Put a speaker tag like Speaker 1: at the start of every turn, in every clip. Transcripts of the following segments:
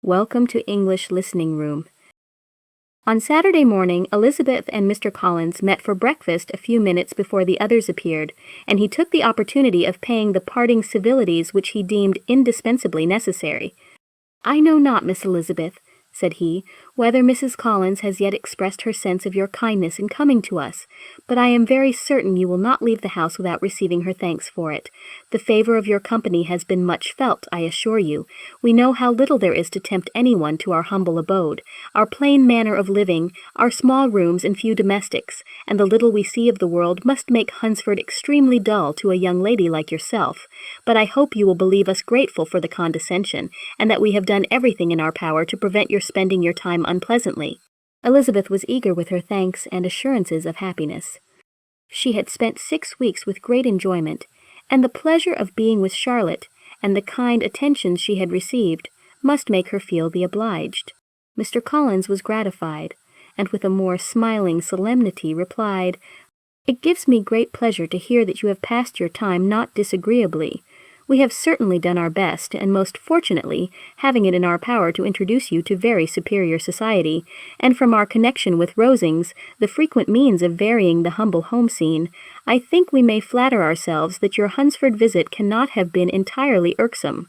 Speaker 1: Welcome to English Listening Room. On Saturday morning, Elizabeth and Mr. Collins met for breakfast a few minutes before the others appeared, and he took the opportunity of paying the parting civilities which he deemed indispensably necessary. "I know not, Miss Elizabeth," said he, "whether Mrs. Collins has yet expressed her sense of your kindness in coming to us, but I am very certain you will not leave the house without receiving her thanks for it. The favor of your company has been much felt, I assure you. We know how little there is to tempt anyone to our humble abode, our plain manner of living, our small rooms and few domestics, and the little we see of the world must make Hunsford extremely dull to a young lady like yourself. But I hope you will believe us grateful for the condescension, and that we have done everything in our power to prevent your spending your time unpleasantly." Elizabeth was eager with her thanks and assurances of happiness. She had spent 6 weeks with great enjoyment, and the pleasure of being with Charlotte, and the kind attentions she had received, must make her feel the obliged. Mr. Collins was gratified, and with a more smiling solemnity replied, "It gives me great pleasure to hear that you have passed your time not disagreeably. We have certainly done our best, and most fortunately, having it in our power to introduce you to very superior society, and from our connection with Rosings, the frequent means of varying the humble home scene, I think we may flatter ourselves that your Hunsford visit cannot have been entirely irksome.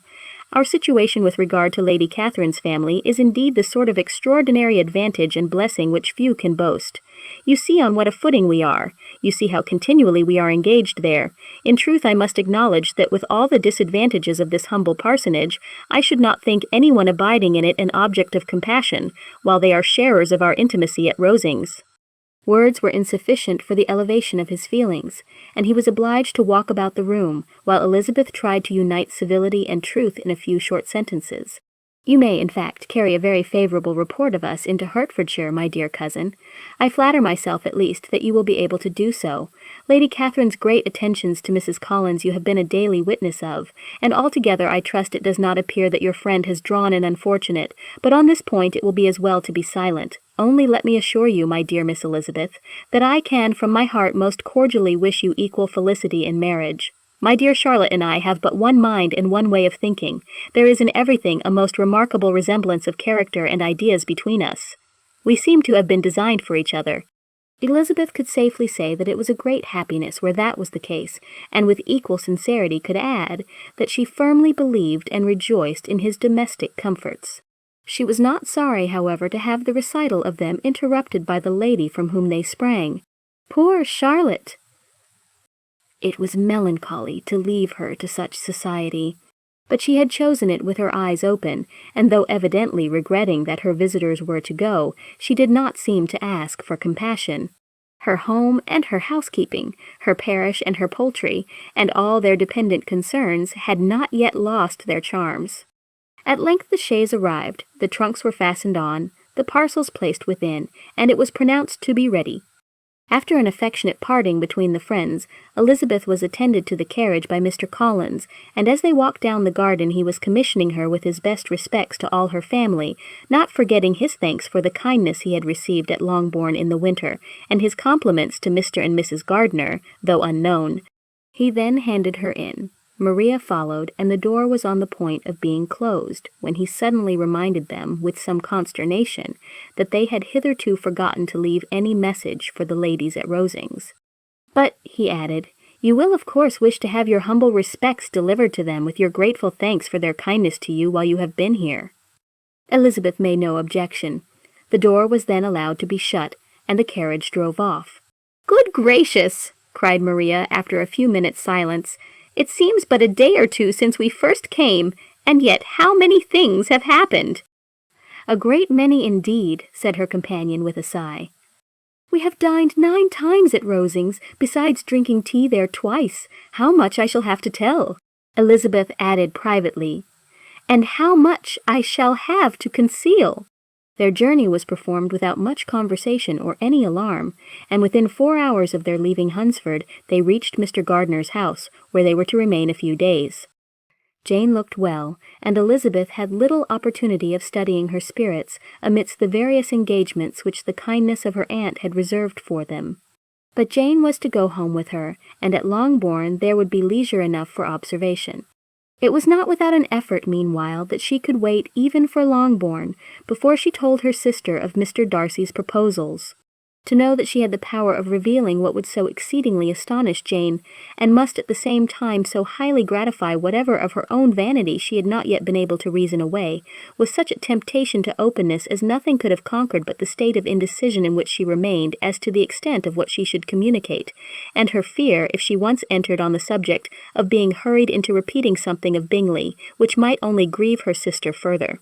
Speaker 1: Our situation with regard to Lady Catherine's family is indeed the sort of extraordinary advantage and blessing which few can boast. You see on what a footing we are. You see how continually we are engaged there. In truth, I must acknowledge that with all the disadvantages of this humble parsonage, I should not think anyone abiding in it an object of compassion, while they are sharers of our intimacy at Rosings." Words were insufficient for the elevation of his feelings, and he was obliged to walk about the room, while Elizabeth tried to unite civility and truth in a few short sentences. "You may, in fact, carry a very favorable report of us into Hertfordshire, my dear cousin. I flatter myself, at least, that you will be able to do so. Lady Catherine's great attentions to Mrs. Collins you have been a daily witness of, and altogether I trust it does not appear that your friend has drawn an unfortunate, but on this point it will be as well to be silent. Only let me assure you, my dear Miss Elizabeth, that I can from my heart most cordially wish you equal felicity in marriage. My dear Charlotte and I have but one mind and one way of thinking. There is in everything a most remarkable resemblance of character and ideas between us. We seem to have been designed for each other." Elizabeth could safely say that it was a great happiness where that was the case, and with equal sincerity could add that she firmly believed and rejoiced in his domestic comforts. She was not sorry, however, to have the recital of them interrupted by the lady from whom they sprang. Poor Charlotte! It was melancholy to leave her to such society, but she had chosen it with her eyes open, and though evidently regretting that her visitors were to go, she did not seem to ask for compassion. Her home and her housekeeping, her parish and her poultry, and all their dependent concerns had not yet lost their charms. At length the chaise arrived, the trunks were fastened on, the parcels placed within, and it was pronounced to be ready. After an affectionate parting between the friends, Elizabeth was attended to the carriage by Mr. Collins, and as they walked down the garden he was commissioning her with his best respects to all her family, not forgetting his thanks for the kindness he had received at Longbourn in the winter, and his compliments to Mr. and Mrs. Gardiner, though unknown. He then handed her in. Maria followed, and the door was on the point of being closed, when he suddenly reminded them, with some consternation, that they had hitherto forgotten to leave any message for the ladies at Rosings. "But," he added, "you will of course wish to have your humble respects delivered to them with your grateful thanks for their kindness to you while you have been here." Elizabeth made no objection. The door was then allowed to be shut, and the carriage drove off. "Good gracious!" cried Maria, after a few minutes' silence. "It seems but a day or two since we first came, and yet how many things have happened!" "A great many indeed," said her companion with a sigh. "We have dined 9 times at Rosings, besides drinking tea there twice. How much I shall have to tell!" Elizabeth added privately, "and how much I shall have to conceal!" Their journey was performed without much conversation or any alarm, and within 4 hours of their leaving Hunsford, they reached Mr. Gardiner's house, where they were to remain a few days. Jane looked well, and Elizabeth had little opportunity of studying her spirits amidst the various engagements which the kindness of her aunt had reserved for them. But Jane was to go home with her, and at Longbourn there would be leisure enough for observation. It was not without an effort, meanwhile, that she could wait even for Longbourn before she told her sister of Mr. Darcy's proposals. To know that she had the power of revealing what would so exceedingly astonish Jane, and must at the same time so highly gratify whatever of her own vanity she had not yet been able to reason away, was such a temptation to openness as nothing could have conquered but the state of indecision in which she remained as to the extent of what she should communicate, and her fear, if she once entered on the subject, of being hurried into repeating something of Bingley, which might only grieve her sister further.